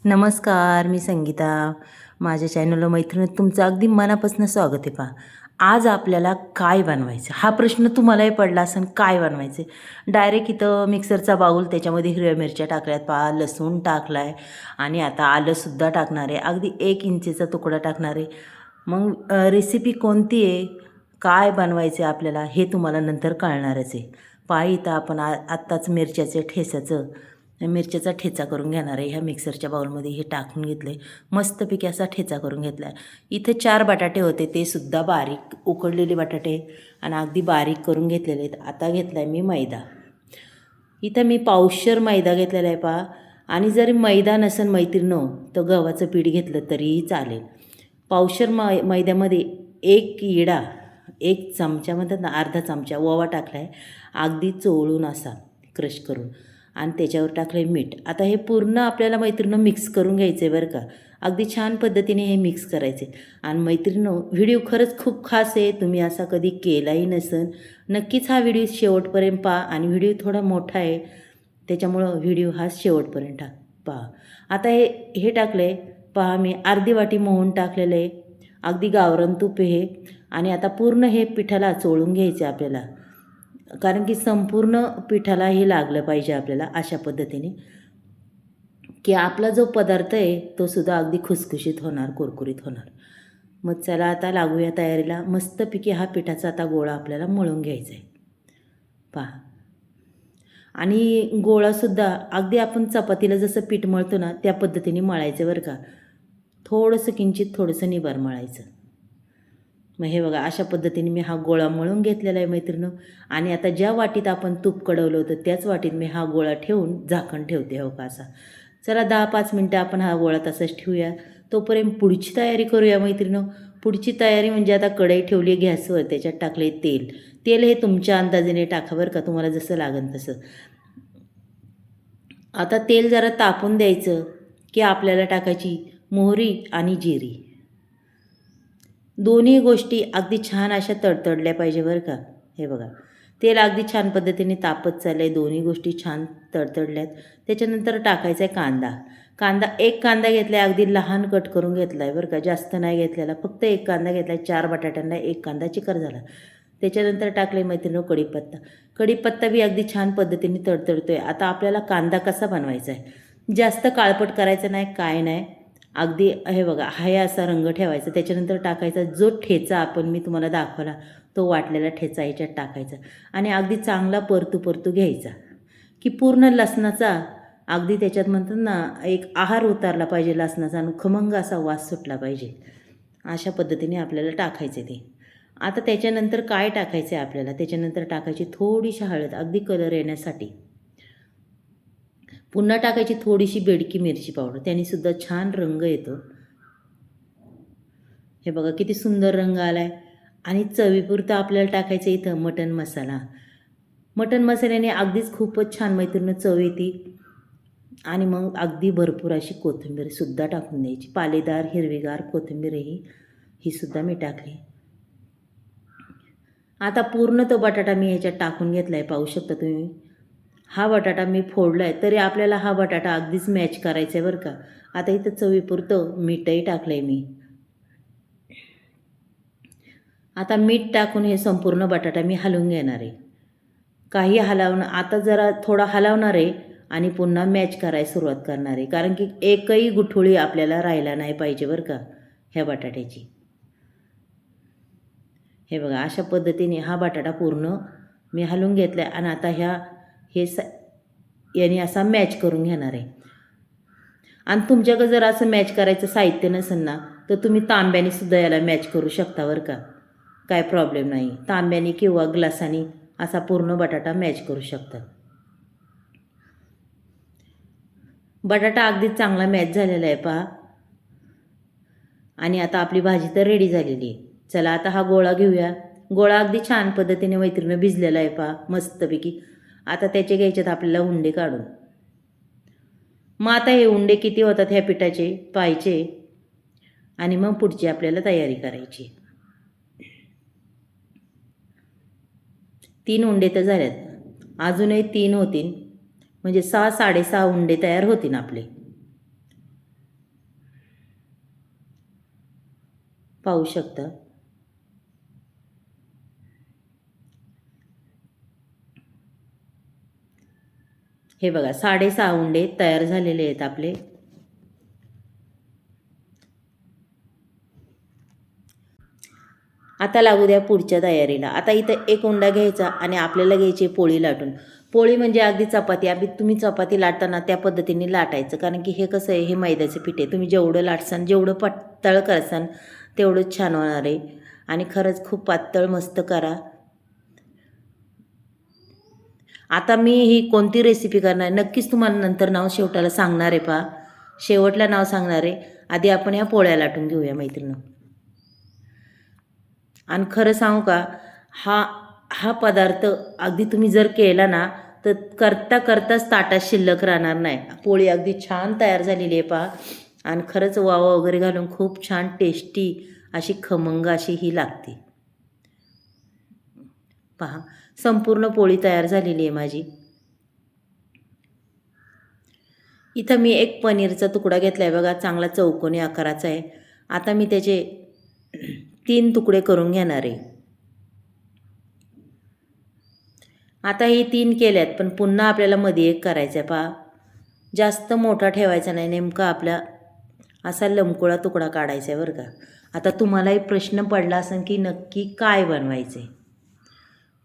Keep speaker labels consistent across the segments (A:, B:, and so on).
A: नमस्कार, मी संगीता. माझ्या चॅनलला मैत्रिणीत तुमचं अगदी मनापासून स्वागत आहे. पहा, आज आपल्याला काय बनवायचं हा प्रश्न तुम्हालाही पडला असेल. काय बनवायचं? डायरेक्ट इथं मिक्सरचा बाऊल, त्याच्यामध्ये हिरव्या मिरच्या टाकल्यात, पहा लसूण टाकला आहे आणि आता आलंसुद्धा टाकणार आहे. अगदी 1 इंचीचा तुकडा टाकणार आहे. मग रेसिपी कोणती आहे, काय बनवायचं आहे आपल्याला, हे तुम्हाला नंतर कळणारच आहे. पहा, इथं आपण आत्ताच मिरच्याचा ठेचा करून घेणार आहे. ह्या मिक्सरच्या बाउलमध्ये हे टाकून घेतले, मस्तपैकी असा ठेचा करून घेतला आहे. इथे 4 बटाटे होते, ते सुद्धा बारीक उकडलेले बटाटे आणि अगदी बारीक करून घेतलेले आहेत. आता घेतला आहे मी मैदा. इथं मी पावशेर मैदा घेतलेला आहे. पहा, आणि जरी मैदा नसेल मैत्रिणो, तर गव्हाचं पीठ घेतलं तरीही चालेल. पावशेर मैद्यामध्ये 1 इडा, 1 चमचा म्हणतात ना, अर्धा चमचा ओवा टाकला आहे, अगदी चोळून असा क्रश करून, आणि त्याच्यावर टाकलं आहे मीठ. आता हे पूर्ण आपल्याला मैत्रिणींनो मिक्स करून घ्यायचं आहे बरं का. अगदी छान पद्धतीने हे मिक्स करायचे. आणि मैत्रिणींनो, व्हिडिओ खरंच खूप खास आहे. तुम्ही असा कधी केलाही नसेल, नक्कीच हा व्हिडिओ शेवटपर्यंत पहा. आणि व्हिडिओ थोडा मोठा आहे, त्याच्यामुळं व्हिडिओ हा शेवटपर्यंत पहा. आता हे टाकलं आहे. पहा, मी अर्धी वाटी मोहन टाकलेलं आहे, अगदी गावरान तूप हे. आणि आता पूर्ण हे पिठाला चोळून घ्यायचे आपल्याला, कारण की संपूर्ण पिठाला हे लागलं पाहिजे आपल्याला अशा पद्धतीने, की आपला जो पदार्थ आहे तो सुद्धा अगदी खुसखुशीत होणार, कुरकुरीत होणार. मग चला आता लागूया तयारीला. मस्तपैकी हा पिठाचा आता गोळा आपल्याला मळून घ्यायचा आहे. पहा, आणि गोळासुद्धा अगदी आपण चपातीला जसं पीठ मळतो ना, त्या पद्धतीने मळायचं बरं का. किंचित थोडंसं निबार मळायचं. मग हे बघा, अशा पद्धतीने मी हा गोळा मळून घेतलेला आहे मैत्रिणींनो. आणि आता ज्या वाटीत आपण तूप कढवलं होतं त्याच वाटीत मी हा गोळा ठेवून झाकण ठेवते. हो का, असा. चला 10-5 मिनटं आपण हा गोळा तसाच ठेवूया. तोपर्यंत पुढची तयारी करूया मैत्रिणींनो. पुढची तयारी म्हणजे आता कढई ठेवली आहे गॅसवर, त्याच्यात टाकले तेल. तेल हे तुमच्या अंदाजाने टाका बरं का, तुम्हाला जसं लागेल तसं. आता तेल जरा तापून द्यायचं, की आपल्याला टाकायची मोहरी आणि जिरी. दोन्ही गोष्टी अगदी छान अशा तडतडल्या पाहिजे बरं का. हे बघा, तेल अगदी छान पद्धतीने तापत चाललं आहे, दोन्ही गोष्टी छान तडतडल्यात. त्याच्यानंतर टाकायचा आहे कांदा. 1 कांदा घेतला आहे, अगदी लहान कट करून घेतला आहे बरं का, जास्त नाही घेतलेला, फक्त 1 कांदा घेतला आहे. 4 बटाट्यांना 1 कांदा चिकर झाला. त्याच्यानंतर टाकले मैत्रिणींनो कढीपत्ता बी अगदी छान पद्धतीने तडतडतो आहे. आता आपल्याला कांदा कसा बनवायचा आहे, जास्त काळपट करायचं नाही, काय नाही. अगदी हे बघा, हा असा रंग ठेवायचा. त्याच्यानंतर टाकायचा जो ठेचा आपण मी तुम्हाला दाखवला, तो वाटलेला ठेचा याच्यात टाकायचा आणि अगदी चांगला परतू घ्यायचा, की पूर्ण लसणाचा अगदी त्याच्यात म्हणतात ना, एक आहार उतारला पाहिजे लसणाचा आणि खमंग असा वास सुटला पाहिजे. अशा पद्धतीने आपल्याला टाकायचे ते. आता त्याच्यानंतर काय टाकायचं आहे आपल्याला, त्याच्यानंतर टाकायची थोडीशी हळद, अगदी कलर येण्यासाठी. पुन्हा टाकायची थोडीशी बेडकी मिरची पावडर, त्यानेसुद्धा छान रंग येतो. हे बघा किती सुंदर रंग आला आहे. आणि चवीपुरतं आपल्याला टाकायचं इथं मटण मसाला. मटण मसाल्याने अगदीच खूपच छान मैत्रिणी चव येते. आणि मग अगदी भरपूर अशी कोथिंबीरसुद्धा टाकून द्यायची, पालेदार हिरवीगार कोथिंबीर ही सुद्धा मी टाकली. आता पूर्ण तो बटाटा मी ह्याच्यात टाकून घेतला आहे, पाहू शकता तुम्ही. हा बटाटा मी फोडला आहे, तरी आपल्याला हा बटाटा अगदीच मॅच करायचा आहे बरं का. आता इथं चवीपुरतं मीठही टाकलं आहे मी. आता मीठ टाकून हे संपूर्ण बटाटा मी हलवून घेणार आहे. काही आता जरा थोडा हलवणार आहे आणि पुन्हा मॅच करायला सुरुवात करणार आहे, कारण की एकही गुठळी आपल्याला राहायला नाही पाहिजे बरं का ह्या बटाट्याची. हे बघा, अशा पद्धतीने हा बटाटा पूर्ण मी हलवून घेतला आहे. आणि आता याने असा मॅच करून घेणार आहे. आणि तुमच्याकडे जर असं मॅच करायचं साहित्य नसेल ना, तर तुम्ही तांब्याने सुद्धा याला मॅच करू शकता बरं का, काय प्रॉब्लेम नाही. तांब्याने किंवा ग्लासाने असा पूर्ण बटाटा मॅच करू शकता. बटाटा अगदी चांगला मॅच झालेला आहे पहा. आणि आता आपली भाजी तर रेडी झालेली आहे. चला आता हा गोळा घेऊया. गोळा अगदी छान पद्धतीने मैत्रिणीनं भिजलेला आहे पहा, मस्तपैकी. आता त्याचे घ्यायच्यात आपल्याला उंडे काढून. मग आता हे उंडे किती होतात ह्या पिठाचे पाहायचे आणि मग पुढची आपल्याला तयारी करायची. 3 उंडे तर झाल्यात, अजूनही 3 होतील, म्हणजे 6-6.5 उंडे तयार होतील आपले. पाहू शकता. हे बघा 6.5 उंडे तयार झालेले आहेत आपले. आता लागू द्या पुढच्या तयारीला. आता इथं एक उंडा घ्यायचा आणि आपल्याला घ्यायची पोळी लाटून. पोळी म्हणजे अगदी चपाती. अगदी तुम्ही चपाती लाटताना त्या पद्धतीने लाटायचं, कारण की हे कसं आहे, हे मैद्याचं पीठ आहे. तुम्ही जेवढं लाटसान, जेवढं पातळ करसान तेवढंच छान होणार आहे. आणि खरंच खूप पातळ मस्त करा. आता मी ही कोणती रेसिपी करणार आहे नक्कीच तुम्हाला नंतर नाव शेवटाला सांगणार आहे. पहा, शेवटला नाव सांगणार आहे. आधी आपण ह्या पोळ्या लाटून घेऊया मैत्रिणी. आणि खरं सांगू का, हा पदार्थ अगदी तुम्ही जर केला ना तर करता करताच ताटात शिल्लक राहणार नाही. पोळी अगदी छान तयार झालेली आहे पहा. आणि खरंच वावा वगैरे घालून खूप छान टेस्टी अशी खमंग अशी ही लागते. पहा, संपूर्ण पोळी तयार झालेली आहे माझी. इथं मी एक पनीरचा तुकडा घेतला आहे बघा, चांगला चौकोनी आकाराचा आहे. आता मी त्याचे 3 तुकडे करून घेणार आहे. आता ही 3 केल्यात, पण पुन्हा आपल्याला मध्ये एक करायचा आहे. पहा, जास्त मोठा ठेवायचा नाही, नेमका आपला असा लमकुळा तुकडा काढायचा आहे बरं का. आता तुम्हालाही प्रश्न पडला असेल की नक्की काय बनवायचे,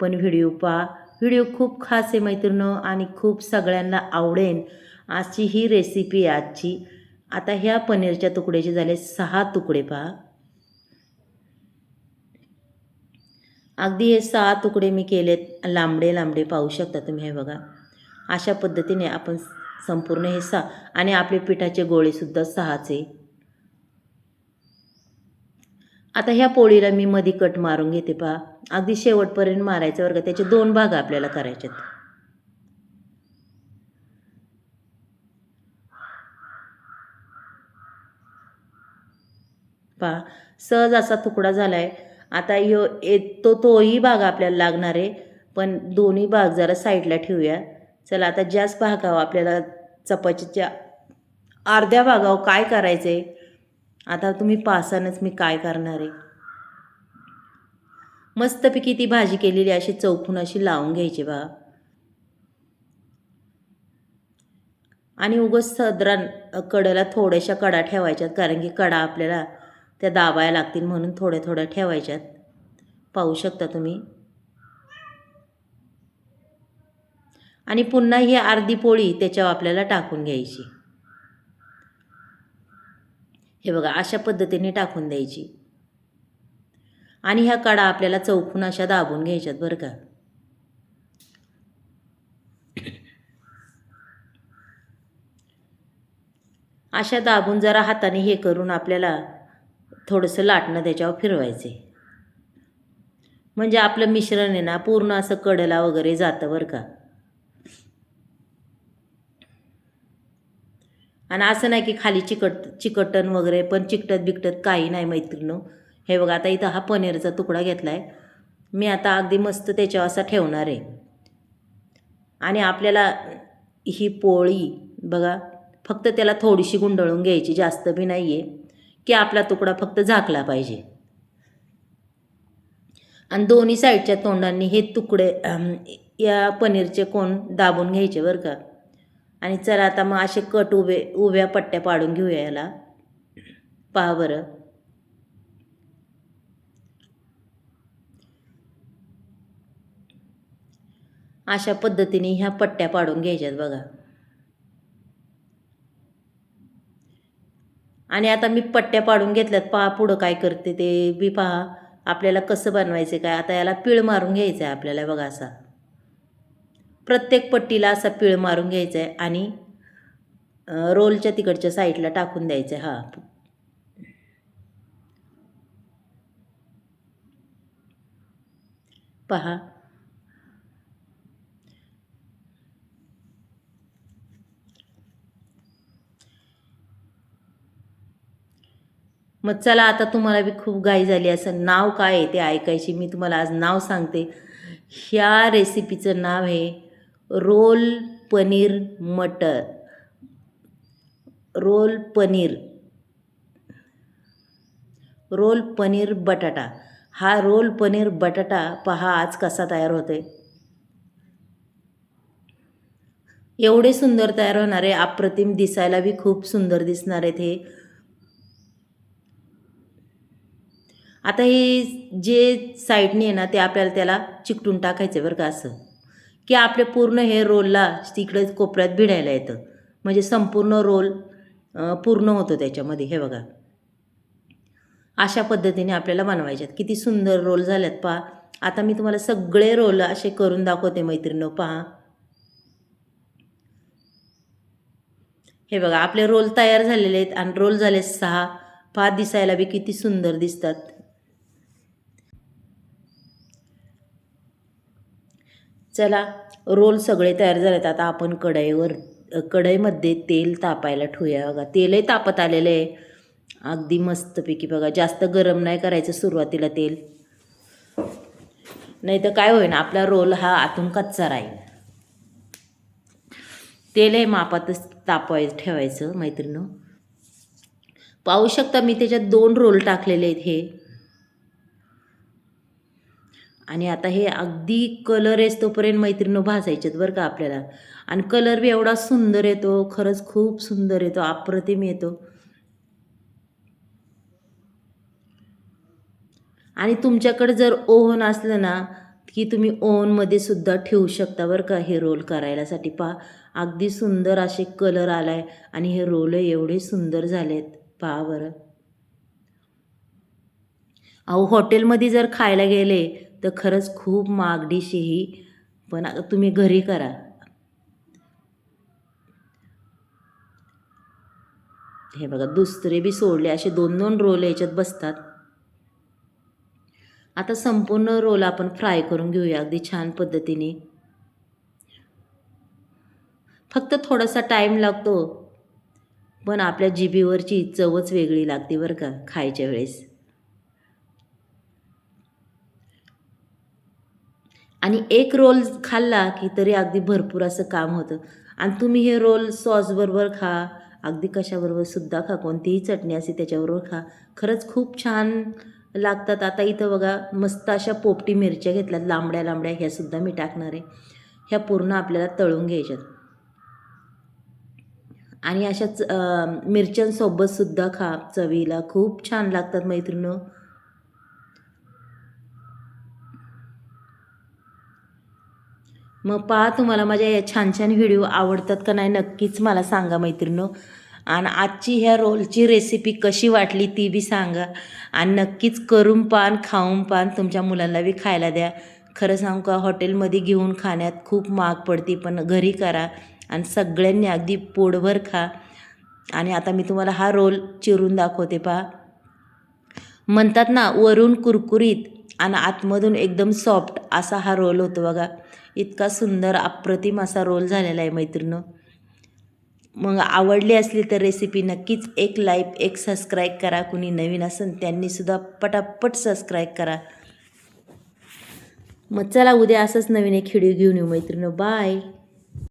A: पण व्हिडिओ पहा. व्हिडिओ खूप खास आहे मैत्रिणींनो आणि खूप सगळ्यांना आवडेल अशी ही रेसिपी आहे आजची. आता ह्या पनीरच्या तुकड्याचे झाले 6 तुकडे. पहा, अगदी हे 6 तुकडे मी केलेत लांबडे लांबडे, पाहू शकता तुम्ही. हे बघा, अशा पद्धतीने आपण संपूर्ण हे 6 आणि आपले पिठाचे गोळेसुद्धा 6चे. आता ह्या पोळीला मी मध्ये कट मारून घेते. पहा, अगदी शेवटपर्यंत मारायचं बरं का. त्याचे 2 भाग आपल्याला करायचे आहेत. पहा, सहज असा तुकडा झाला आहे. आता तोही भाग आपल्याला लागणार आहे, पण दोन्ही भाग जरा साईडला ठेवूया. चला, आता ज्याच भागावर आपल्याला चपातीच्या अर्ध्या भागावर काय करायचं आहे, आता तुम्ही पाहसानच मी काय करणार आहे. मस्तपैकी ती भाजी केलेली अशी चौकून अशी लावून घ्यायची बघा. आणि उगाच साधारण कडेला थोड्याशा कडा ठेवायच्यात, कारण की कडा आपल्याला त्या दाबायला लागतील म्हणून थोड्या थोड्या ठेवायच्यात. पाहू शकता तुम्ही. आणि पुन्हा ही अर्धी पोळी त्याच्यावर आपल्याला टाकून घ्यायची. हे बघा, अशा पद्धतीने टाकून द्यायची. आणि ह्या कडा आपल्याला चौकून अशा दाबून घ्यायच्यात बरं का. अशा दाबून जरा हाताने हे करून आपल्याला थोडंसं लाटणं त्याच्यावर फिरवायचे, म्हणजे आपलं मिश्रण आहे ना पूर्ण असं कडेला वगैरे जातं बरं का. आणि असं नाही की खाली चिकटन वगैरे, पण चिकटत बिकटत काही नाही मैत्रिणींनो. हे बघा, आता इथं हा पनीरचा तुकडा घेतला आहे मी. आता अगदी मस्त त्याच्यावर असा ठेवणार आहे. आणि आपल्याला ही पोळी बघा, फक्त त्याला थोडीशी गुंडळून घ्यायची, जास्त बी नाही आहे की आपला तुकडा फक्त झाकला पाहिजे. आणि दोन्ही साईडच्या तोंडांनी हे तुकडे या पनीरचे कोण दाबून घ्यायचे बरं का. आणि चला, आता मग असे उभ्या पट्ट्या पाडून घेऊया याला. पहा बरं, अशा पद्धतीने ह्या पट्ट्या पाडून घ्यायच्यात बघा. आणि आता मी पट्ट्या पाडून घेतल्यात. पहा पुढं काय करते ते बी पहा. आपल्याला कसं बनवायचं काय, आता याला पीळ मारून घ्यायचं आहे आपल्याला बघा. असा प्रत्येक पट्टीला असा पीळ मारून घ्यायचा आहे आणि रोलच्या तिकडच्या साईडला टाकून द्यायचं आहे. हा, पहा. मग चला, आता तुम्हाला बी खूप घाई झाली असं, नाव काय आहे ते ऐकायची. मी तुम्हाला आज नाव सांगते. ह्या रेसिपीचं नाव आहे रोल पनीर मटर. रोल रोल पनीर बटाटा. हा रोल पनीर बटाटा पहा आज कसा तयार होतोय. एवढे सुंदर तयार होणार आहे, अप्रतिम, दिसायला बी खूप सुंदर दिसणार आहेत हे. आता हे जे साईडने आहे ना ते आपल्याला त्याला चिकटून टाकायचं बरं का, असं की आपले पूर्ण हे रोलला तिकडे कोपऱ्यात भिडायला येतं, म्हणजे संपूर्ण रोल पूर्ण होतो त्याच्यामध्ये. हे बघा, अशा पद्धतीने आपल्याला बनवायचे आहेत. किती सुंदर रोल झालेत पहा. आता मी तुम्हाला सगळे रोल असे करून दाखवते मैत्रिणींनो, पहा. हे बघा, आपले रोल तयार झालेले आहेत आणि रोल झाले 6. पहा, दिसायला बी किती सुंदर दिसतात. चला, रोल सगळे तयार झालेत. आता आपण कढईमध्ये तेल तापायला ठेवूया. बघा, तेलही तापत आलेलं आहे अगदी मस्तपैकी. बघा, जास्त गरम नाही करायचं सुरुवातीला तेल, नाही तर काय होईन, आपला रोल हा आतून कच्चा राहील. तेल हे मापातच ठेवायचं मैत्रिणींनो. पाहू शकता मी त्याच्यात 2 रोल टाकलेले आहेत हे. आणि आता हे अगदी कलर येतोपर्यंत मैत्रिणींनो भाजायचेत बरं का आपल्याला. आणि कलर बी एवढा सुंदर येतो, खरंच खूप सुंदर येतो, अप्रतिम येतो. आणि तुमच्याकडे जर ओव्हन असलं ना की तुम्ही ओव्हनमध्ये सुद्धा ठेवू शकता बरं का हे रोल करायलासाठी. पहा, अगदी सुंदर असे कलर आलाय आणि हे रोल एवढे सुंदर झालेत, पहा बरं. अहो, हॉटेलमध्ये जर खायला गेले तर खरंच खूप महाग डिश ही, पण तुम्ही घरी करा. हे बघा, दुसरे बी सोडले, असे 2-2 रोल याच्यात बसतात. आता संपूर्ण रोल आपण फ्राय करून घेऊया अगदी छान पद्धतीने. फक्त थोडासा टाईम लागतो, पण आपल्या जिभेवरची चवच वेगळी लागते बरं का खायच्या वेळेस. आणि एक रोल खाल्ला की तरी अगदी भरपूर असं काम होतं. आणि तुम्ही हे रोल सॉसबरोबर खा, अगदी कशाबरोबर सुद्धा खा, कोणतीही चटणी असे त्याच्याबरोबर खा, खरंच खूप छान लागतात. आता इथं बघा, मस्त अशा पोपटी मिरच्या घेतल्यात, लांबड्या लांबड्या, ह्या सुद्धा मी टाकणार आहे. ह्या पूर्ण आपल्याला तळून घ्यायच्यात. आणि अशाच मिरच्यांसोबत सुद्धा खा, चवीला खूप छान लागतात मैत्रिणींनो. मग पहा, तुम्हाला माझ्या या छान छान व्हिडिओ आवडतात का नाही नक्कीच मला सांगा मैत्रिणींनो. आणि आजची ह्या रोलची रेसिपी कशी वाटली ती बी सांगा. आणि नक्कीच करून पान, खाऊन पान, तुमच्या मुलांना बी खायला द्या. खरं सांगू का, हॉटेलमध्ये घेऊन खाण्यात खूप महाग पडते, पण घरी करा आणि सगळ्यांनी अगदी पोटभर खा. आणि आता मी तुम्हाला हा रोल चिरून दाखवते पहा. म्हणतात ना, वरून कुरकुरीत आणि आतमधून एकदम सॉफ्ट असा हा रोल होतो बघा. इतका सुंदर अप्रतिम असा रोल झालेला आहे मैत्रिणींनो. मग आवडली असली तर रेसिपी नक्कीच एक लाईक, एक सबस्क्राईब करा. कुणी नवीन असेल त्यांनीसुद्धा पटापट सबस्क्राईब करा. मग चला, उद्या असंच नवीन एक व्हिडिओ घेऊन येऊ मैत्रिणींनो. बाय.